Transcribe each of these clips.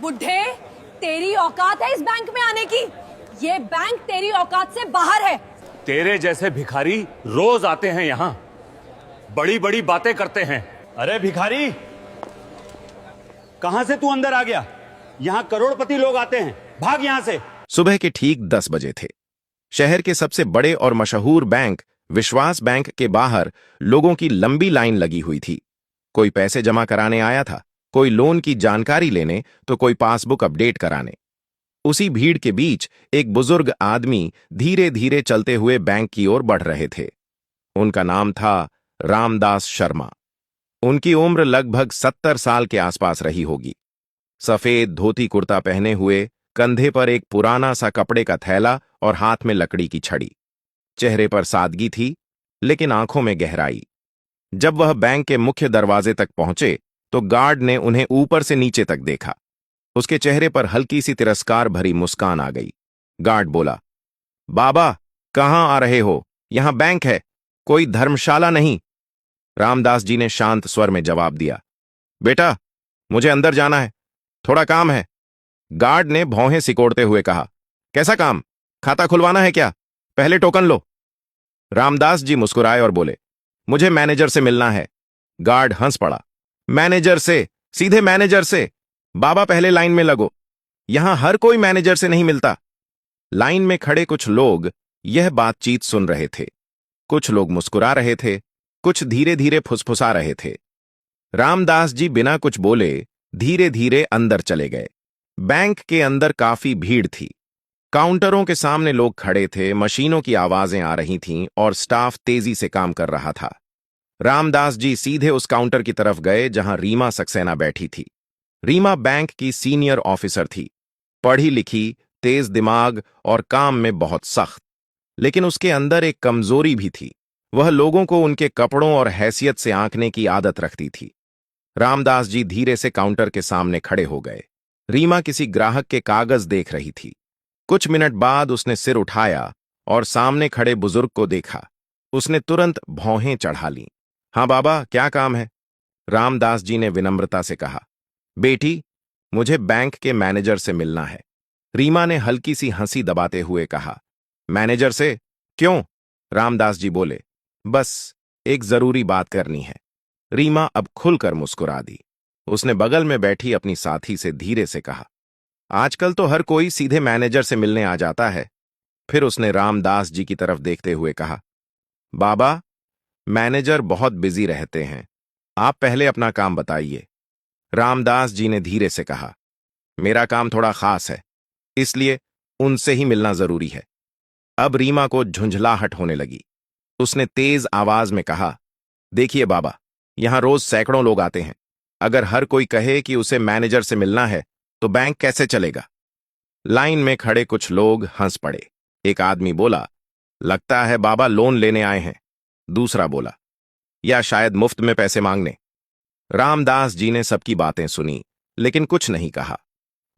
बुढ़े, तेरी औकात है इस बैंक में आने की? ये बैंक तेरी औकात से बाहर है। तेरे जैसे भिखारी रोज आते हैं यहाँ, बड़ी बड़ी बातें करते हैं। अरे भिखारी, कहां से तू अंदर आ गया? यहाँ करोड़पति लोग आते हैं, भाग यहां से। सुबह के ठीक 10 बजे थे। शहर के सबसे बड़े और मशहूर बैंक विश्वास बैंक के बाहर लोगों की लंबी लाइन लगी हुई थी। कोई पैसे जमा कराने आया था, कोई लोन की जानकारी लेने, तो कोई पासबुक अपडेट कराने। उसी भीड़ के बीच एक बुजुर्ग आदमी धीरे धीरे चलते हुए बैंक की ओर बढ़ रहे थे। उनका नाम था रामदास शर्मा। उनकी उम्र लगभग 70 साल के आसपास रही होगी। सफेद धोती कुर्ता पहने हुए, कंधे पर एक पुराना सा कपड़े का थैला और हाथ में लकड़ी की छड़ी। चेहरे पर सादगी थी, लेकिन आंखों में गहराई। जब वह बैंक के मुख्य दरवाजे तक पहुंचे तो गार्ड ने उन्हें ऊपर से नीचे तक देखा। उसके चेहरे पर हल्की सी तिरस्कार भरी मुस्कान आ गई। गार्ड बोला, बाबा, कहां आ रहे हो? यहां बैंक है, कोई धर्मशाला नहीं। रामदास जी ने शांत स्वर में जवाब दिया, बेटा, मुझे अंदर जाना है, थोड़ा काम है। गार्ड ने भौहें सिकोड़ते हुए कहा, कैसा काम? खाता खुलवाना है क्या? पहले टोकन लो। रामदास जी मुस्कुराए और बोले, मुझे मैनेजर से मिलना है। गार्ड हंस पड़ा, मैनेजर से? सीधे मैनेजर से? बाबा, पहले लाइन में लगो, यहां हर कोई मैनेजर से नहीं मिलता। लाइन में खड़े कुछ लोग यह बातचीत सुन रहे थे। कुछ लोग मुस्कुरा रहे थे, कुछ धीरे धीरे फुसफुसा रहे थे। रामदास जी बिना कुछ बोले धीरे धीरे अंदर चले गए। बैंक के अंदर काफी भीड़ थी। काउंटरों के सामने लोग खड़े थे, मशीनों की आवाजें आ रही थीं और स्टाफ तेजी से काम कर रहा था। रामदास जी सीधे उस काउंटर की तरफ गए जहां रीमा सक्सेना बैठी थी। रीमा बैंक की सीनियर ऑफिसर थी, पढ़ी लिखी, तेज दिमाग और काम में बहुत सख्त। लेकिन उसके अंदर एक कमजोरी भी थी। वह लोगों को उनके कपड़ों और हैसियत से आंकने की आदत रखती थी। रामदास जी धीरे से काउंटर के सामने खड़े हो गए। रीमा किसी ग्राहक के कागज देख रही थी। कुछ मिनट बाद उसने सिर उठाया और सामने खड़े बुजुर्ग को देखा। उसने तुरंत भौहें चढ़ा लीं। हाँ बाबा, क्या काम है? रामदास जी ने विनम्रता से कहा। बेटी, मुझे बैंक के मैनेजर से मिलना है। रीमा ने हल्की सी हंसी दबाते हुए कहा। मैनेजर से? क्यों? रामदास जी बोले, बस एक जरूरी बात करनी है। रीमा अब खुलकर मुस्कुरा दी। उसने बगल में बैठी अपनी साथी से धीरे से कहा, आजकल तो हर कोई सीधे मैनेजर से मिलने आ जाता है। फिर उसने रामदास जी की तरफ देखते हुए कहा, बाबा, मैनेजर बहुत बिजी रहते हैं, आप पहले अपना काम बताइए। रामदास जी ने धीरे से कहा, मेरा काम थोड़ा खास है, इसलिए उनसे ही मिलना जरूरी है। अब रीमा को झुंझलाहट होने लगी। उसने तेज आवाज में कहा, देखिए बाबा, यहां रोज सैकड़ों लोग आते हैं। अगर हर कोई कहे कि उसे मैनेजर से मिलना है तो बैंक कैसे चलेगा? लाइन में खड़े कुछ लोग हंस पड़े। एक आदमी बोला, लगता है बाबा लोन लेने आए हैं। दूसरा बोला, या शायद मुफ्त में पैसे मांगने। रामदास जी ने सबकी बातें सुनी, लेकिन कुछ नहीं कहा।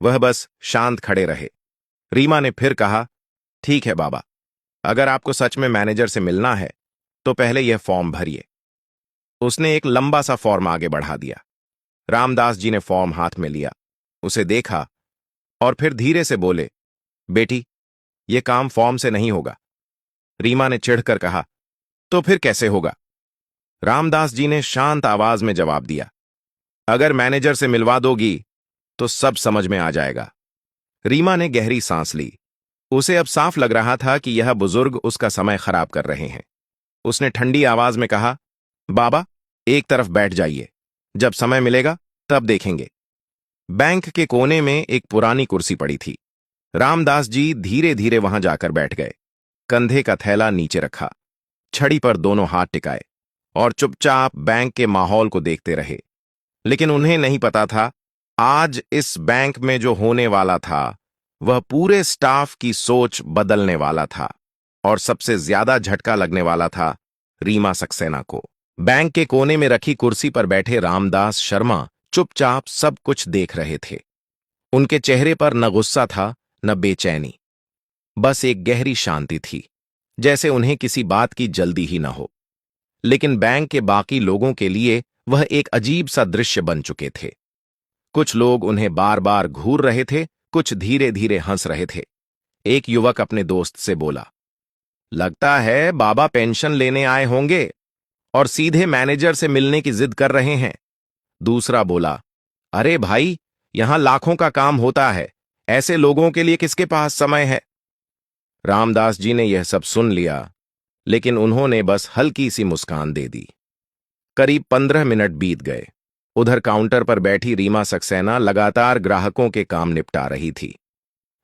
वह बस शांत खड़े रहे। रीमा ने फिर कहा, ठीक है बाबा, अगर आपको सच में मैनेजर से मिलना है तो पहले यह फॉर्म भरिए। उसने एक लंबा सा फॉर्म आगे बढ़ा दिया। रामदास जी ने फॉर्म हाथ में लिया, उसे देखा और फिर धीरे से बोले, बेटी, यह काम फॉर्म से नहीं होगा। रीमा ने चिढ़कर कहा, तो फिर कैसे होगा? रामदास जी ने शांत आवाज में जवाब दिया, अगर मैनेजर से मिलवा दोगी तो सब समझ में आ जाएगा। रीमा ने गहरी सांस ली। उसे अब साफ लग रहा था कि यह बुजुर्ग उसका समय खराब कर रहे हैं। उसने ठंडी आवाज में कहा, बाबा, एक तरफ बैठ जाइए, जब समय मिलेगा तब देखेंगे। बैंक के कोने में एक पुरानी कुर्सी पड़ी थी। रामदास जी धीरे धीरे वहां जाकर बैठ गए। कंधे का थैला नीचे रखा, छड़ी पर दोनों हाथ टिकाए और चुपचाप बैंक के माहौल को देखते रहे। लेकिन उन्हें नहीं पता था, आज इस बैंक में जो होने वाला था वह पूरे स्टाफ की सोच बदलने वाला था। और सबसे ज्यादा झटका लगने वाला था रीमा सक्सेना को। बैंक के कोने में रखी कुर्सी पर बैठे रामदास शर्मा चुपचाप सब कुछ देख रहे थे। उनके चेहरे पर न गुस्सा था न बेचैनी, बस एक गहरी शांति थी, जैसे उन्हें किसी बात की जल्दी ही न हो। लेकिन बैंक के बाकी लोगों के लिए वह एक अजीब सा दृश्य बन चुके थे। कुछ लोग उन्हें बार बार घूर रहे थे, कुछ धीरे धीरे हंस रहे थे। एक युवक अपने दोस्त से बोला, लगता है बाबा पेंशन लेने आए होंगे और सीधे मैनेजर से मिलने की जिद कर रहे हैं। दूसरा बोला, अरे भाई, यहां लाखों का काम होता है, ऐसे लोगों के लिए किसके पास समय है। रामदास जी ने यह सब सुन लिया, लेकिन उन्होंने बस हल्की सी मुस्कान दे दी। करीब 15 मिनट बीत गए। उधर काउंटर पर बैठी रीमा सक्सेना लगातार ग्राहकों के काम निपटा रही थी,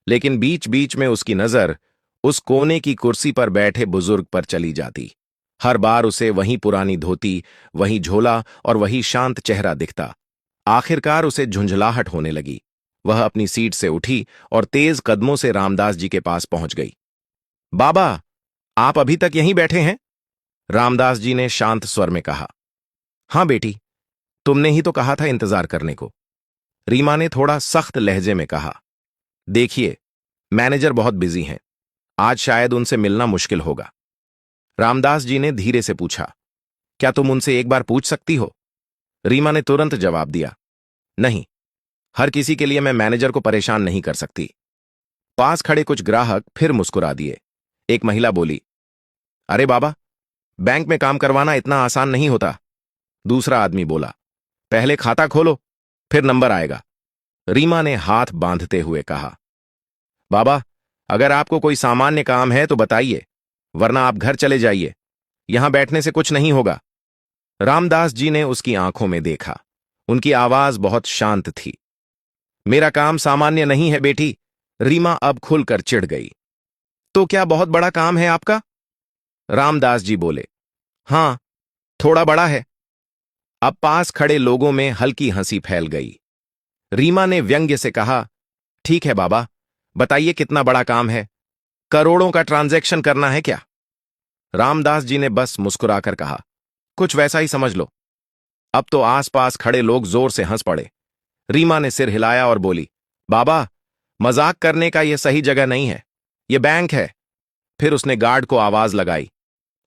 लेकिन बीच बीच में उसकी नजर उस कोने की कुर्सी पर बैठे बुजुर्ग पर चली जाती। हर बार उसे वही पुरानी धोती, वही झोला और वही शांत चेहरा दिखता। आखिरकार उसे झुंझलाहट होने लगी। वह अपनी सीट से उठी और तेज कदमों से रामदास जी के पास पहुंच गई। बाबा, आप अभी तक यहीं बैठे हैं? रामदास जी ने शांत स्वर में कहा। हां बेटी, तुमने ही तो कहा था इंतजार करने को। रीमा ने थोड़ा सख्त लहजे में कहा। देखिए, मैनेजर बहुत बिजी हैं, आज शायद उनसे मिलना मुश्किल होगा। रामदास जी ने धीरे से पूछा, क्या तुम उनसे एक बार पूछ सकती हो? रीमा ने तुरंत जवाब दिया, नहीं, हर किसी के लिए मैं मैनेजर को परेशान नहीं कर सकती। पास खड़े कुछ ग्राहक फिर मुस्कुरा दिए। एक महिला बोली, अरे बाबा, बैंक में काम करवाना इतना आसान नहीं होता। दूसरा आदमी बोला, पहले खाता खोलो, फिर नंबर आएगा। रीमा ने हाथ बांधते हुए कहा, बाबा, अगर आपको कोई सामान्य काम है तो बताइए, वरना आप घर चले जाइए, यहां बैठने से कुछ नहीं होगा। रामदास जी ने उसकी आंखों में देखा। उनकी आवाज बहुत शांत थी। मेरा काम सामान्य नहीं है बेटी। रीमा अब खुलकर चिढ़ गई। तो क्या बहुत बड़ा काम है आपका? रामदास जी बोले, हां, थोड़ा बड़ा है। अब पास खड़े लोगों में हल्की हंसी फैल गई। रीमा ने व्यंग्य से कहा, ठीक है बाबा, बताइए कितना बड़ा काम है? करोड़ों का ट्रांजैक्शन करना है क्या? रामदास जी ने बस मुस्कुराकर कहा, कुछ वैसा ही समझ लो। अब तो आसपास खड़े लोग जोर से हंस पड़े। रीमा ने सिर हिलाया और बोली, बाबा, मजाक करने का यह सही जगह नहीं है, यह बैंक है। फिर उसने गार्ड को आवाज लगाई,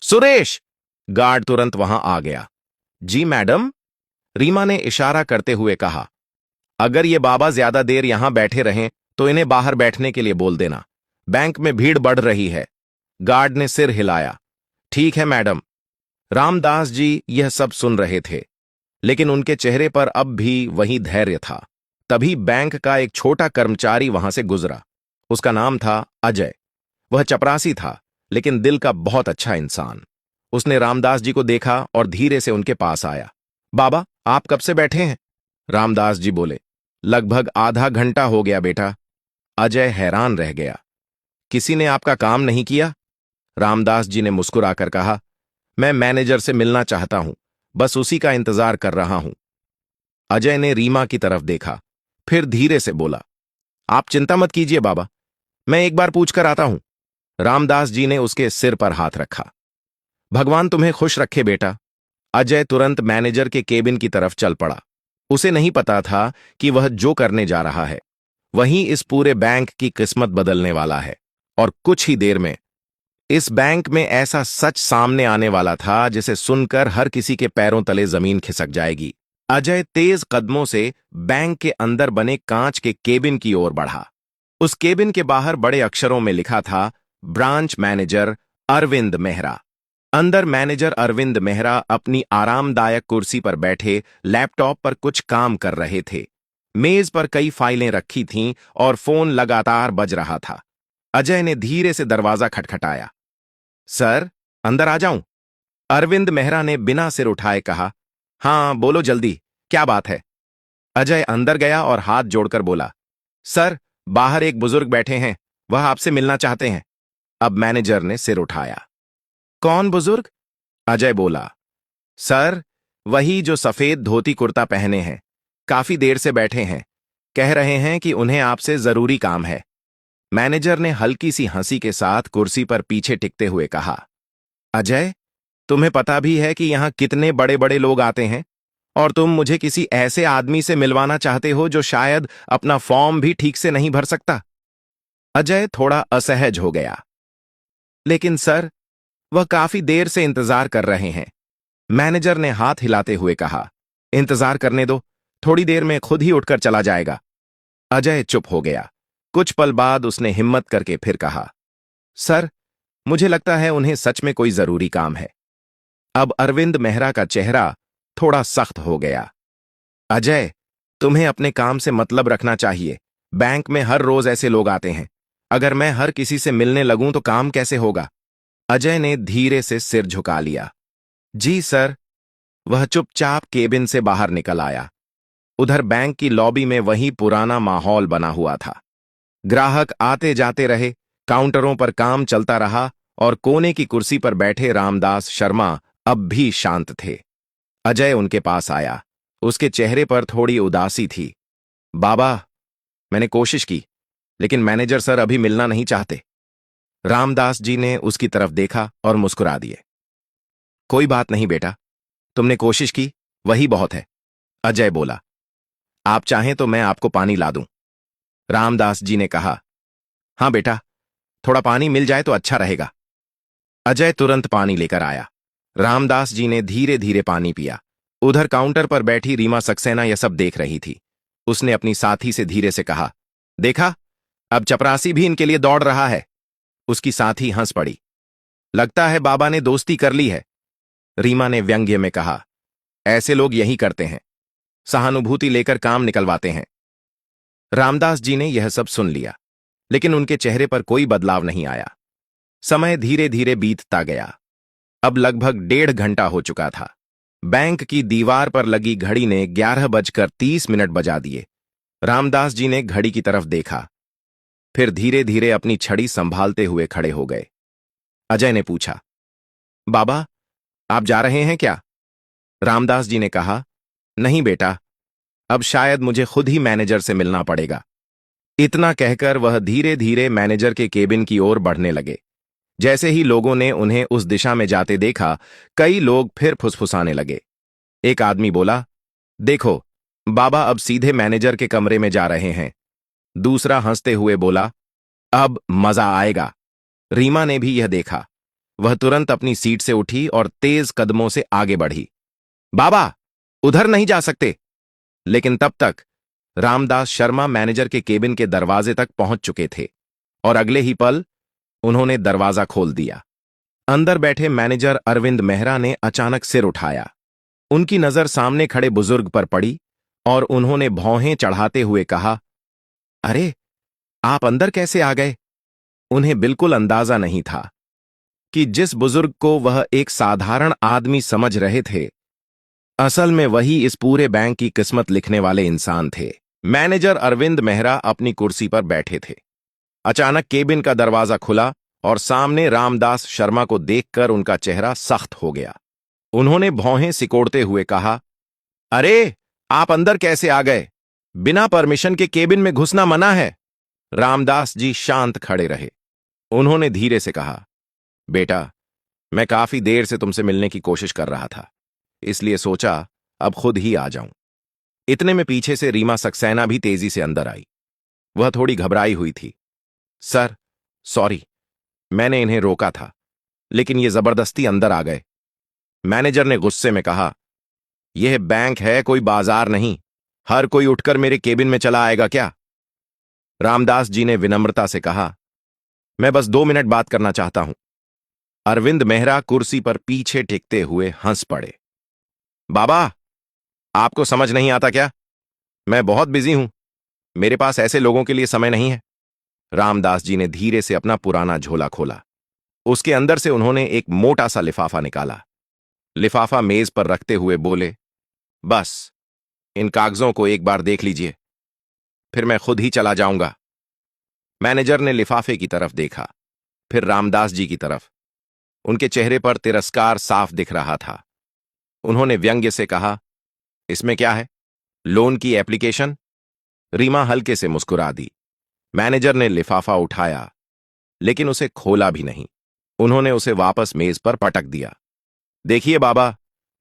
सुरेश! गार्ड तुरंत वहां आ गया। जी मैडम, रीमा ने इशारा करते हुए कहा, अगर ये बाबा ज्यादा देर यहां बैठे रहें तो इन्हें बाहर बैठने के लिए बोल देना, बैंक में भीड़ बढ़ रही है। गार्ड ने सिर हिलाया, ठीक है मैडम। रामदास जी यह सब सुन रहे थे, लेकिन उनके चेहरे पर अब भी वही धैर्य था। तभी बैंक का एक छोटा कर्मचारी वहां से गुजरा। उसका नाम था अजय। वह चपरासी था, लेकिन दिल का बहुत अच्छा इंसान। उसने रामदास जी को देखा और धीरे से उनके पास आया। बाबा, आप कब से बैठे हैं? रामदास जी बोले, लगभग आधा घंटा हो गया बेटा। अजय हैरान रह गया, किसी ने आपका काम नहीं किया? रामदास जी ने मुस्कुराकर कहा, मैं मैनेजर से मिलना चाहता हूं, बस उसी का इंतजार कर रहा हूं। अजय ने रीमा की तरफ देखा, फिर धीरे से बोला, आप चिंता मत कीजिए बाबा, मैं एक बार पूछकर आता हूं। रामदास जी ने उसके सिर पर हाथ रखा। भगवान तुम्हें खुश रखे बेटा। अजय तुरंत मैनेजर के केबिन की तरफ चल पड़ा। उसे नहीं पता था कि वह जो करने जा रहा है वहीं इस पूरे बैंक की किस्मत बदलने वाला है, और कुछ ही देर में इस बैंक में ऐसा सच सामने आने वाला था जिसे सुनकर हर किसी के पैरों तले जमीन खिसक जाएगी। अजय तेज कदमों से बैंक के अंदर बने कांच के केबिन की ओर बढ़ा। उस केबिन के बाहर बड़े अक्षरों में लिखा था, ब्रांच मैनेजर अरविंद मेहरा। अंदर मैनेजर अरविंद मेहरा अपनी आरामदायक कुर्सी पर बैठे लैपटॉप पर कुछ काम कर रहे थे। मेज पर कई फाइलें रखी थीं और फोन लगातार बज रहा था। अजय ने धीरे से दरवाजा खटखटाया। सर, अंदर आ जाऊं? अरविंद मेहरा ने बिना सिर उठाए कहा। हां, बोलो जल्दी, क्या बात है? अजय अंदर गया और हाथ जोड़कर बोला, सर, बाहर एक बुजुर्ग बैठे हैं, वह आपसे मिलना चाहते हैं। अब मैनेजर ने सिर उठाया। कौन बुजुर्ग? अजय बोला, सर, वही जो सफेद धोती कुर्ता पहने हैं, काफी देर से बैठे हैं, कह रहे हैं कि उन्हें आपसे जरूरी काम है। मैनेजर ने हल्की सी हंसी के साथ कुर्सी पर पीछे टिकते हुए कहा, अजय, तुम्हें पता भी है कि यहां कितने बड़े बड़े लोग आते हैं, और तुम मुझे किसी ऐसे आदमी से मिलवाना चाहते हो जो शायद अपना फॉर्म भी ठीक से नहीं भर सकता। अजय थोड़ा असहज हो गया। लेकिन सर, वह काफी देर से इंतजार कर रहे हैं। मैनेजर ने हाथ हिलाते हुए कहा, इंतजार करने दो, थोड़ी देर में खुद ही उठकर चला जाएगा। अजय चुप हो गया। कुछ पल बाद उसने हिम्मत करके फिर कहा, सर, मुझे लगता है उन्हें सच में कोई जरूरी काम है। अब अरविंद मेहरा का चेहरा थोड़ा सख्त हो गया। अजय, तुम्हें अपने काम से मतलब रखना चाहिए। बैंक में हर रोज ऐसे लोग आते हैं। अगर मैं हर किसी से मिलने लगूं तो काम कैसे होगा? अजय ने धीरे से सिर झुका लिया। जी सर। वह चुपचाप केबिन से बाहर निकल आया। उधर बैंक की लॉबी में वही पुराना माहौल बना हुआ था। ग्राहक आते जाते रहे, काउंटरों पर काम चलता रहा और कोने की कुर्सी पर बैठे रामदास शर्मा अब भी शांत थे। अजय उनके पास आया। उसके चेहरे पर थोड़ी उदासी थी। बाबा, मैंने कोशिश की, लेकिन मैनेजर सर अभी मिलना नहीं चाहते। रामदास जी ने उसकी तरफ देखा और मुस्कुरा दिए। कोई बात नहीं बेटा, तुमने कोशिश की, वही बहुत है। अजय बोला। आप चाहें तो मैं आपको पानी ला दूं। रामदास जी ने कहा। हां बेटा, थोड़ा पानी मिल जाए तो अच्छा रहेगा। अजय तुरंत पानी लेकर आया। रामदास जी ने धीरे धीरे पानी पिया। उधर काउंटर पर बैठी रीमा सक्सेना यह सब देख रही थी। उसने अपनी साथी से धीरे से कहा, देखा, अब चपरासी भी इनके लिए दौड़ रहा है। उसकी साथी हंस पड़ी। लगता है बाबा ने दोस्ती कर ली है। रीमा ने व्यंग्य में कहा, ऐसे लोग यही करते हैं, सहानुभूति लेकर काम निकलवाते हैं। रामदास जी ने यह सब सुन लिया, लेकिन उनके चेहरे पर कोई बदलाव नहीं आया। समय धीरे धीरे बीतता गया। अब लगभग 1.5 घंटा हो चुका था। बैंक की दीवार पर लगी घड़ी ने 11:30 बजा दिए। रामदास जी ने घड़ी की तरफ देखा, फिर धीरे धीरे अपनी छड़ी संभालते हुए खड़े हो गए। अजय ने पूछा, बाबा, आप जा रहे हैं क्या? रामदास जी ने कहा, नहीं बेटा, अब शायद मुझे खुद ही मैनेजर से मिलना पड़ेगा। इतना कहकर वह धीरे धीरे मैनेजर के केबिन की ओर बढ़ने लगे। जैसे ही लोगों ने उन्हें उस दिशा में जाते देखा, कई लोग फिर फुसफुसाने लगे। एक आदमी बोला, देखो, बाबा अब सीधे मैनेजर के कमरे में जा रहे हैं। दूसरा हंसते हुए बोला, अब मजा आएगा। रीमा ने भी यह देखा। वह तुरंत अपनी सीट से उठी और तेज कदमों से आगे बढ़ी। बाबा, उधर नहीं जा सकते। लेकिन तब तक रामदास शर्मा मैनेजर के केबिन के दरवाजे तक पहुंच चुके थे और अगले ही पल उन्होंने दरवाजा खोल दिया। अंदर बैठे मैनेजर अरविंद मेहरा ने अचानक सिर उठाया। उनकी नजर सामने खड़े बुजुर्ग पर पड़ी और उन्होंने भौहें चढ़ाते हुए कहा, अरे, आप अंदर कैसे आ गए? उन्हें बिल्कुल अंदाजा नहीं था कि जिस बुजुर्ग को वह एक साधारण आदमी समझ रहे थे, असल में वही इस पूरे बैंक की किस्मत लिखने वाले इंसान थे। मैनेजर अरविंद मेहरा अपनी कुर्सी पर बैठे थे। अचानक केबिन का दरवाजा खुला और सामने रामदास शर्मा को देखकर उनका चेहरा सख्त हो गया। उन्होंने भौहें सिकोड़ते हुए कहा, अरे, आप अंदर कैसे आ गए? बिना परमिशन के केबिन में घुसना मना है। रामदास जी शांत खड़े रहे। उन्होंने धीरे से कहा, बेटा, मैं काफी देर से तुमसे मिलने की कोशिश कर रहा था, इसलिए सोचा अब खुद ही आ जाऊं। इतने में पीछे से रीमा सक्सेना भी तेजी से अंदर आई। वह थोड़ी घबराई हुई थी। सर, सॉरी, मैंने इन्हें रोका था, लेकिन ये जबरदस्ती अंदर आ गए। मैनेजर ने गुस्से में कहा, यह बैंक है, कोई बाजार नहीं। हर कोई उठकर मेरे केबिन में चला आएगा क्या? रामदास जी ने विनम्रता से कहा, मैं बस 2 मिनट बात करना चाहता हूं। अरविंद मेहरा कुर्सी पर पीछे टिकते हुए हंस पड़े। बाबा, आपको समझ नहीं आता क्या? मैं बहुत बिजी हूं, मेरे पास ऐसे लोगों के लिए समय नहीं है। रामदास जी ने धीरे से अपना पुराना झोला खोला। उसके अंदर से उन्होंने एक मोटा सा लिफाफा निकाला। लिफाफा मेज पर रखते हुए बोले, बस इन कागजों को एक बार देख लीजिए, फिर मैं खुद ही चला जाऊंगा। मैनेजर ने लिफाफे की तरफ देखा, फिर रामदास जी की तरफ। उनके चेहरे पर तिरस्कार साफ दिख रहा था। उन्होंने व्यंग्य से कहा, इसमें क्या है? लोन की एप्लीकेशन? रीमा हल्के से मुस्कुरा दी। मैनेजर ने लिफाफा उठाया, लेकिन उसे खोला भी नहीं। उन्होंने उसे वापस मेज पर पटक दिया। देखिए बाबा,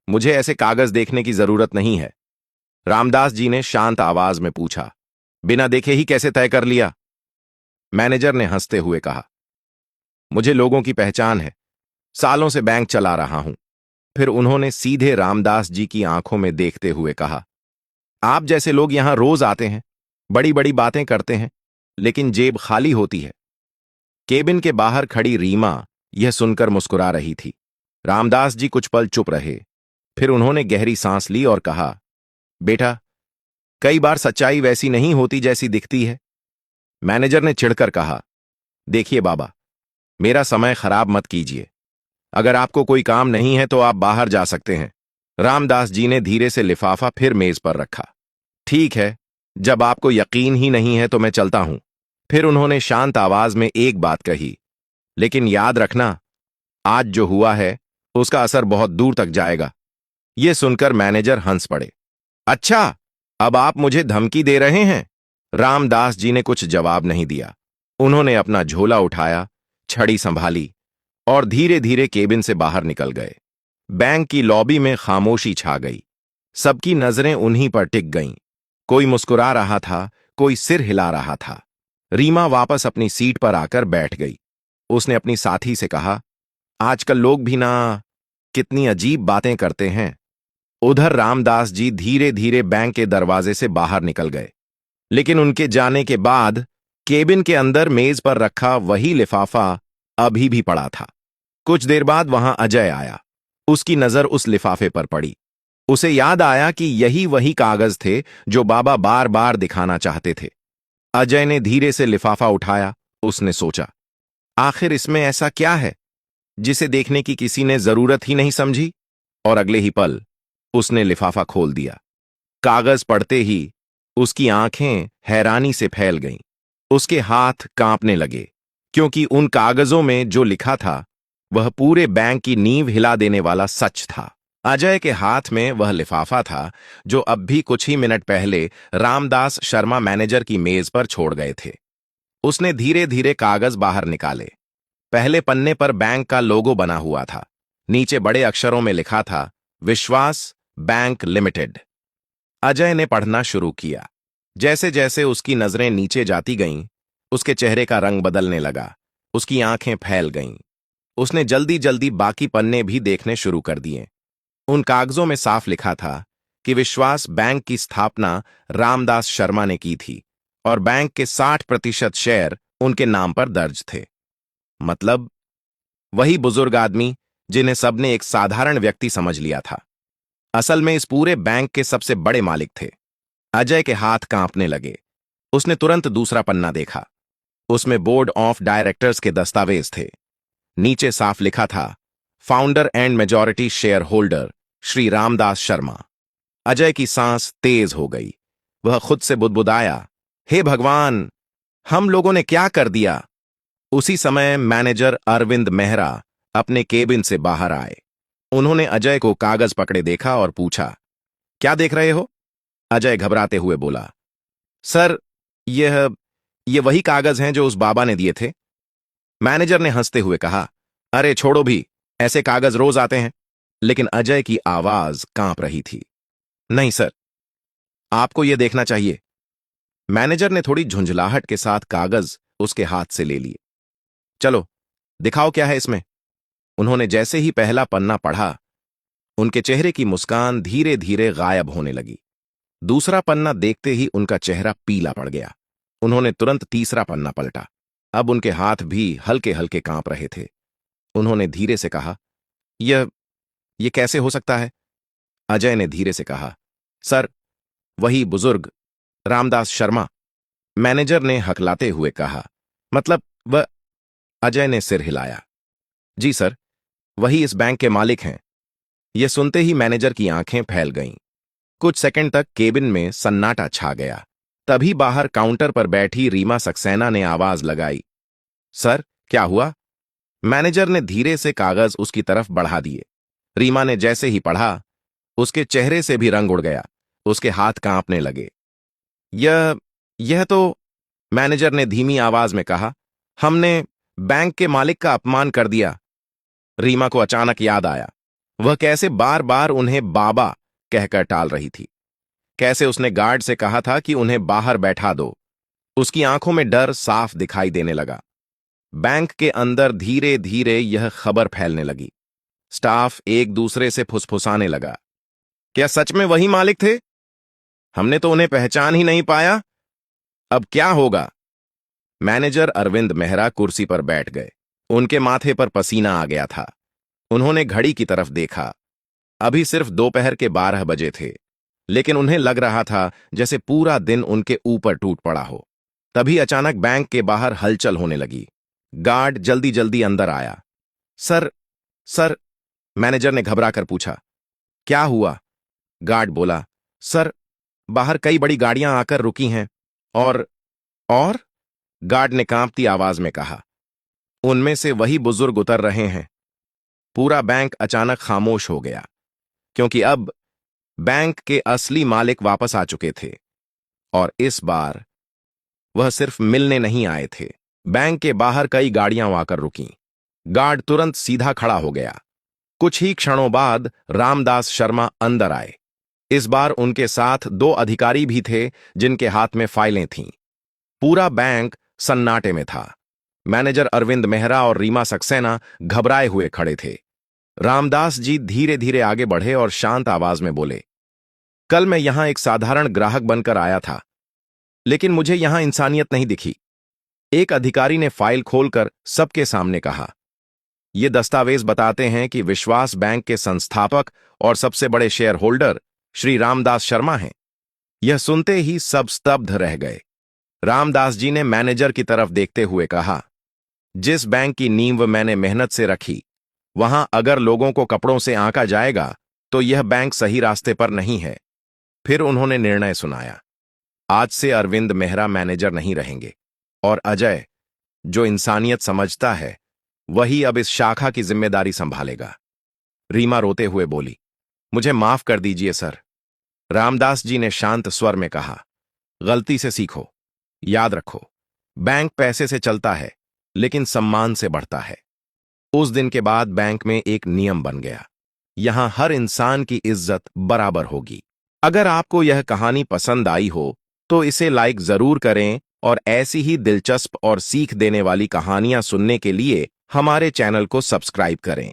मुझे ऐसे कागज देखने की जरूरत नहीं है। रामदास जी ने शांत आवाज में पूछा, बिना देखे ही कैसे तय कर लिया? मैनेजर ने हंसते हुए कहा, मुझे लोगों की पहचान है, सालों से बैंक चला रहा हूं। फिर उन्होंने सीधे रामदास जी की आंखों में देखते हुए कहा, आप जैसे लोग यहां रोज आते हैं, बड़ी बड़ी बातें करते हैं, लेकिन जेब खाली होती है। केबिन के बाहर खड़ी रीमा यह सुनकर मुस्कुरा रही थी। रामदास जी कुछ पल चुप रहे, फिर उन्होंने गहरी सांस ली और कहा, बेटा, कई बार सच्चाई वैसी नहीं होती जैसी दिखती है। मैनेजर ने चिढ़कर कहा, देखिए बाबा, मेरा समय खराब मत कीजिए। अगर आपको कोई काम नहीं है तो आप बाहर जा सकते हैं। रामदास जी ने धीरे से लिफाफा फिर मेज पर रखा। ठीक है, जब आपको यकीन ही नहीं है तो मैं चलता हूं। फिर उन्होंने शांत आवाज में एक बात कही, लेकिन याद रखना, आज जो हुआ है उसका असर बहुत दूर तक जाएगा। यह सुनकर मैनेजर हंस पड़े। अच्छा, अब आप मुझे धमकी दे रहे हैं? रामदास जी ने कुछ जवाब नहीं दिया। उन्होंने अपना झोला उठाया, छड़ी संभाली और धीरे धीरे केबिन से बाहर निकल गए। बैंक की लॉबी में खामोशी छा गई। सबकी नजरें उन्हीं पर टिक गईं। कोई मुस्कुरा रहा था, कोई सिर हिला रहा था। रीमा वापस अपनी सीट पर आकर बैठ गई। उसने अपनी साथी से कहा, आजकल लोग भी ना कितनी अजीब बातें करते हैं। उधर रामदास जी धीरे धीरे बैंक के दरवाजे से बाहर निकल गए, लेकिन उनके जाने के बाद केबिन के अंदर मेज पर रखा वही लिफाफा अभी भी पड़ा था। कुछ देर बाद वहां अजय आया। उसकी नजर उस लिफाफे पर पड़ी। उसे याद आया कि यही वही कागज थे जो बाबा बार बार दिखाना चाहते थे। अजय ने धीरे से लिफाफा उठाया। उसने सोचा, आखिर इसमें ऐसा क्या है जिसे देखने की किसी ने जरूरत ही नहीं समझी? और अगले ही पल उसने लिफाफा खोल दिया। कागज पढ़ते ही उसकी आंखें हैरानी से फैल गईं। उसके हाथ कांपने लगे, क्योंकि उन कागजों में जो लिखा था वह पूरे बैंक की नींव हिला देने वाला सच था। अजय के हाथ में वह लिफाफा था जो अब भी कुछ ही मिनट पहले रामदास शर्मा मैनेजर की मेज पर छोड़ गए थे। उसने धीरे धीरे कागज बाहर निकाले। पहले पन्ने पर बैंक का लोगो बना हुआ था। नीचे बड़े अक्षरों में लिखा था, विश्वास बैंक लिमिटेड। अजय ने पढ़ना शुरू किया। जैसे जैसे उसकी नजरें नीचे जाती गईं, उसके चेहरे का रंग बदलने लगा। उसकी आंखें फैल गईं। उसने जल्दी जल्दी बाकी पन्ने भी देखने शुरू कर दिए। उन कागजों में साफ लिखा था कि विश्वास बैंक की स्थापना रामदास शर्मा ने की थी और बैंक के 60% शेयर उनके नाम पर दर्ज थे। मतलब वही बुजुर्ग आदमी जिन्हें सबने एक साधारण व्यक्ति समझ लिया था, असल में इस पूरे बैंक के सबसे बड़े मालिक थे। अजय के हाथ कांपने लगे। उसने तुरंत दूसरा पन्ना देखा। उसमें बोर्ड ऑफ डायरेक्टर्स के दस्तावेज थे। नीचे साफ लिखा था, founder and majority share holder Shri Ramdas Sharma. Ajay की सांस तेज हो गई। वह खुद से बुदबुदाया, हे भगवान, हम लोगों ने क्या कर दिया? उसी समय मैनेजर अरविंद मेहरा अपने केबिन से बाहर आए। उन्होंने अजय को कागज पकड़े देखा और पूछा, क्या देख रहे हो? अजय घबराते हुए बोला, सर, ये वही कागज हैं जो उस बाबा ने दिए थे। मैनेजर ने हंसते हुए कहा, अरे छोड़ो भी, ऐसे कागज रोज आते हैं। लेकिन अजय की आवाज कांप रही थी। नहीं सर, आपको यह देखना चाहिए। मैनेजर ने थोड़ी झुंझलाहट के साथ कागज उसके हाथ से ले लिए। चलो दिखाओ क्या है इसमें। उन्होंने जैसे ही पहला पन्ना पढ़ा, उनके चेहरे की मुस्कान धीरे धीरे गायब होने लगी। दूसरा पन्ना देखते ही उनका चेहरा पीला पड़ गया। उन्होंने तुरंत तीसरा पन्ना पलटा। अब उनके हाथ भी हल्के हल्के कांप रहे थे। उन्होंने धीरे से कहा, यह कैसे हो सकता है? अजय ने धीरे से कहा, सर, वही बुजुर्ग रामदास शर्मा। मैनेजर ने हकलाते हुए कहा, मतलब वह? अजय ने सिर हिलाया। जी सर, वही इस बैंक के मालिक हैं। यह सुनते ही मैनेजर की आंखें फैल गईं। कुछ सेकंड तक केबिन में सन्नाटा छा गया। तभी बाहर काउंटर पर बैठी रीमा सक्सेना ने आवाज लगाई, सर, क्या हुआ? मैनेजर ने धीरे से कागज उसकी तरफ बढ़ा दिए। रीमा ने जैसे ही पढ़ा, उसके चेहरे से भी रंग उड़ गया। उसके हाथ कांपने लगे। यह तो, मैनेजर ने धीमी आवाज में कहा, हमने बैंक के मालिक का अपमान कर दिया। रीमा को अचानक याद आया, वह कैसे बार बार उन्हें बाबा कहकर टाल रही थी। कैसे उसने गार्ड से कहा था कि उन्हें बाहर बैठा दो। उसकी आंखों में डर साफ दिखाई देने लगा। बैंक के अंदर धीरे धीरे यह खबर फैलने लगी। स्टाफ एक दूसरे से फुसफुसाने लगा, क्या सच में वही मालिक थे? हमने तो उन्हें पहचान ही नहीं पाया। अब क्या होगा? मैनेजर अरविंद मेहरा कुर्सी पर बैठ गए। उनके माथे पर पसीना आ गया था। उन्होंने घड़ी की तरफ देखा। अभी सिर्फ दोपहर के 12 बजे थे, लेकिन उन्हें लग रहा था जैसे पूरा दिन उनके ऊपर टूट पड़ा हो। तभी अचानक बैंक के बाहर हलचल होने लगी। गार्ड जल्दी जल्दी अंदर आया। सर, सर, मैनेजर ने घबरा कर पूछा, क्या हुआ? गार्ड बोला, सर, बाहर कई बड़ी गाड़ियां आकर रुकी हैं और गार्ड ने कांपती आवाज में कहा, उनमें से वही बुजुर्ग उतर रहे हैं। पूरा बैंक अचानक खामोश हो गया, क्योंकि अब बैंक के असली मालिक वापस आ चुके थे और इस बार वह सिर्फ मिलने नहीं आए थे। बैंक के बाहर कई गाड़ियां आकर रुकीं। गार्ड तुरंत सीधा खड़ा हो गया। कुछ ही क्षणों बाद रामदास शर्मा अंदर आए। इस बार उनके साथ 2 अधिकारी भी थे जिनके हाथ में फाइलें थीं। पूरा बैंक सन्नाटे में था। मैनेजर अरविंद मेहरा और रीमा सक्सेना घबराए हुए खड़े थे। रामदास जी धीरे धीरे आगे बढ़े और शांत आवाज में बोले, कल मैं यहां एक साधारण ग्राहक बनकर आया था, लेकिन मुझे यहां इंसानियत नहीं दिखी। एक अधिकारी ने फाइल खोलकर सबके सामने कहा, ये दस्तावेज बताते हैं कि विश्वास बैंक के संस्थापक और सबसे बड़े शेयर होल्डर श्री रामदास शर्मा हैं। यह सुनते ही सब स्तब्ध रह गए। रामदास जी ने मैनेजर की तरफ देखते हुए कहा, जिस बैंक की नींव मैंने मेहनत से रखी, वहां अगर लोगों को कपड़ों से आंका जाएगा तो यह बैंक सही रास्ते पर नहीं है। फिर उन्होंने निर्णय सुनाया, आज से अरविंद मेहरा मैनेजर नहीं रहेंगे और अजय, जो इंसानियत समझता है, वही अब इस शाखा की जिम्मेदारी संभालेगा। रीमा रोते हुए बोली, मुझे माफ कर दीजिए सर। रामदास जी ने शांत स्वर में कहा, गलती से सीखो। याद रखो, बैंक पैसे से चलता है लेकिन सम्मान से बढ़ता है। उस दिन के बाद बैंक में एक नियम बन गया, यहां हर इंसान की इज्जत बराबर होगी। अगर आपको यह कहानी पसंद आई हो तो इसे लाइक जरूर करें और ऐसी ही दिलचस्प और सीख देने वाली कहानियां सुनने के लिए हमारे चैनल को सब्सक्राइब करें।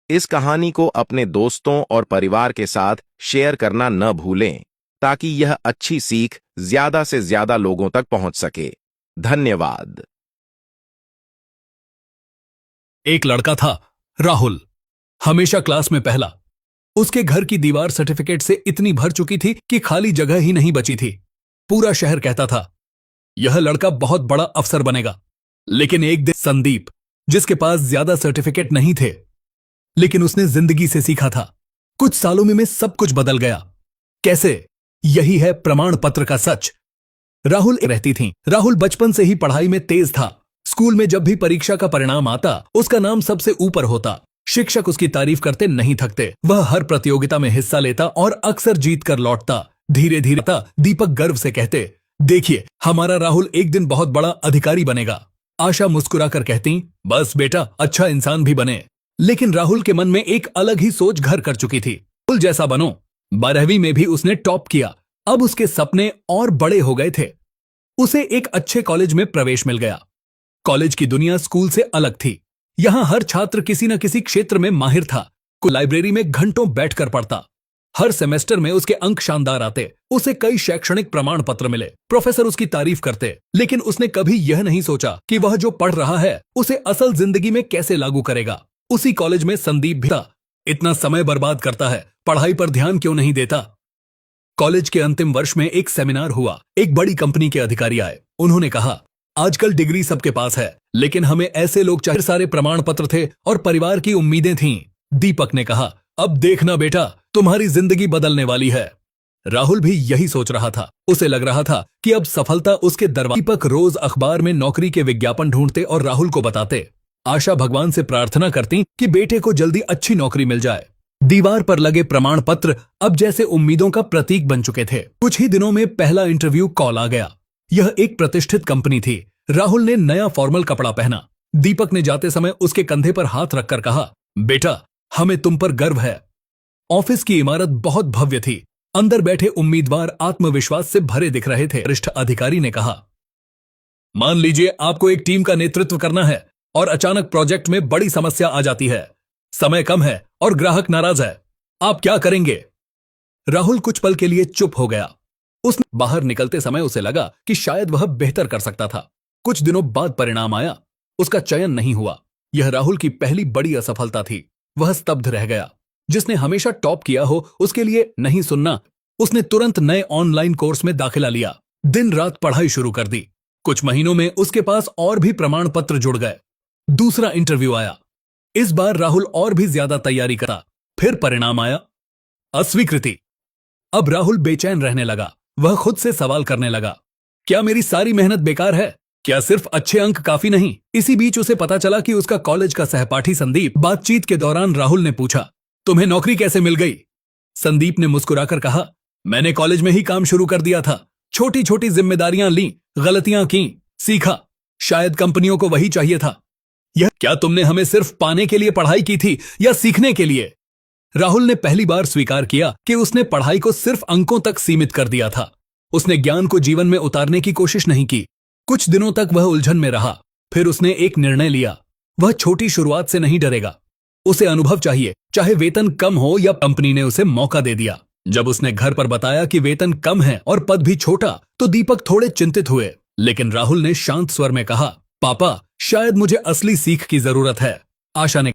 इस कहानी को अपने दोस्तों और परिवार के साथ शेयर करना न भूलें, ताकि यह अच्छी सीख ज्यादा से ज्यादा लोगों तक पहुंच सके। धन्यवाद। एक लड़का था, राहुल, हमेशा क्लास में पहला। उसके घर की दीवार सर्टिफिकेट से इतनी भर चुकी थी कि खाली जगह ही नहीं बची थी। पूरा शहर कहता था, यह लड़का बहुत बड़ा अफसर बनेगा। लेकिन एक दिन संदीप, जिसके पास ज्यादा सर्टिफिकेट नहीं थे, लेकिन उसने जिंदगी से सीखा था, कुछ सालों में सब कुछ बदल गया। कैसे? यही है प्रमाण पत्र का सच। राहुल रहती थी। राहुल बचपन से ही पढ़ाई में तेज था। स्कूल में जब भी परीक्षा का परिणाम आता, उसका नाम सबसे ऊपर होता। शिक्षक उसकी तारीफ करते नहीं थकते। वह हर प्रतियोगिता में हिस्सा लेता और अक्सर जीत कर लौटता। धीरे धीरे दीपक गर्व से कहते, देखिए, हमारा राहुल एक दिन बहुत बड़ा अधिकारी बनेगा। आशा मुस्कुराकर कहती, बस बेटा, अच्छा इंसान भी बने। लेकिन राहुल के मन में एक अलग ही सोच घर कर चुकी थी। राहुल जैसा बनो। 12वीं में भी उसने टॉप किया। अब उसके सपने और बड़े हो गए थे। उसे एक अच्छे कॉलेज में प्रवेश मिल गया। कॉलेज की दुनिया स्कूल से अलग थी। यहां हर छात्र किसी न किसी क्षेत्र में माहिर था। कोई लाइब्रेरी में घंटों बैठकर पढ़ता। हर सेमेस्टर में उसके अंक शानदार आते। उसे कई शैक्षणिक प्रमाण पत्र मिले। प्रोफेसर उसकी तारीफ करते। लेकिन उसने कभी यह नहीं सोचा कि वह जो पढ़ रहा है उसे असल जिंदगी में कैसे लागू करेगा। उसी कॉलेज में संदीप भी था। इतना समय बर्बाद करता है, पढ़ाई पर ध्यान क्यों नहीं देता? कॉलेज के अंतिम वर्ष में एक सेमिनार हुआ। एक बड़ी कंपनी के अधिकारी आए। उन्होंने कहा, आजकल डिग्री सबके पास है, लेकिन हमें ऐसे लोग चाहिए। सारे प्रमाण पत्र थे और परिवार की उम्मीदें थीं। दीपक ने कहा, अब देखना बेटा, तुम्हारी जिंदगी बदलने वाली है। राहुल भी यही सोच रहा था। उसे लग रहा था कि अब सफलता उसके दरवाजे। दीपक रोज अखबार में नौकरी के विज्ञापन ढूंढते और राहुल को बताते। आशा भगवान से प्रार्थना करती कि बेटे को जल्दी अच्छी नौकरी मिल जाए। दीवार पर लगे प्रमाण पत्र अब जैसे उम्मीदों का प्रतीक बन चुके थे। कुछ ही दिनों में पहला इंटरव्यू कॉल आ गया। यह एक प्रतिष्ठित कंपनी थी। राहुल ने नया फॉर्मल कपड़ा पहना। दीपक ने जाते समय उसके कंधे पर हाथ रखकर कहा, बेटा, हमें तुम पर गर्व है। ऑफिस की इमारत बहुत भव्य थी। अंदर बैठे उम्मीदवार आत्मविश्वास से भरे दिख रहे थे। वरिष्ठ अधिकारी ने कहा, मान लीजिए आपको एक टीम का नेतृत्व करना है और अचानक प्रोजेक्ट में बड़ी समस्या आ जाती है। समय कम है और ग्राहक नाराज है। आप क्या करेंगे? राहुल कुछ पल के लिए चुप हो गया। उस बाहर निकलते समय उसे लगा कि शायद वह बेहतर कर सकता था। कुछ दिनों बाद परिणाम आया। उसका चयन नहीं हुआ। यह राहुल की पहली बड़ी असफलता थी। वह स्तब्ध रह गया। जिसने हमेशा टॉप किया हो उसके लिए नहीं सुनना। उसने तुरंत नए ऑनलाइन कोर्स में दाखिला लिया। दिन रात पढ़ाई शुरू कर दी। कुछ महीनों में उसके पास और भी प्रमाण पत्र जुड़ गए। दूसरा इंटरव्यू आया। इस बार राहुल और भी ज्यादा तैयारी करा। फिर परिणाम आया, अस्वीकृति। अब राहुल बेचैन रहने लगा। वह खुद से सवाल करने लगा, क्या मेरी सारी मेहनत बेकार है? क्या सिर्फ अच्छे अंक काफी नहीं? इसी बीच उसे पता चला कि उसका कॉलेज का सहपाठी संदीप। बातचीत के दौरान राहुल ने पूछा, तुम्हें नौकरी कैसे मिल गई? संदीप ने मुस्कुराकर कहा, मैंने कॉलेज में ही काम शुरू कर दिया था। छोटी छोटी जिम्मेदारियां ली, गलतियां की, सीखा। शायद कंपनियों को वही चाहिए था। यह क्या तुमने हमें सिर्फ पाने के लिए पढ़ाई की थी या सीखने के लिए? राहुल ने पहली बार स्वीकार किया कि उसने पढ़ाई को सिर्फ अंकों तक सीमित कर दिया था। उसने ज्ञान को जीवन में उतारने की कोशिश नहीं की। कुछ दिनों तक वह उलझन में रहा। फिर उसने एक निर्णय लिया। वह छोटी शुरुआत से नहीं डरेगा। उसे अनुभव चाहिए, चाहे वेतन कम हो या कंपनी ने उसे मौका दे दिया। जब उसने घर पर बताया कि वेतन कम है और पद भी छोटा, तो दीपक थोड़े चिंतित हुए। लेकिन राहुल ने शांत स्वर में कहा, पापा, शायद मुझे असली सीख की जरूरत है। आशा ने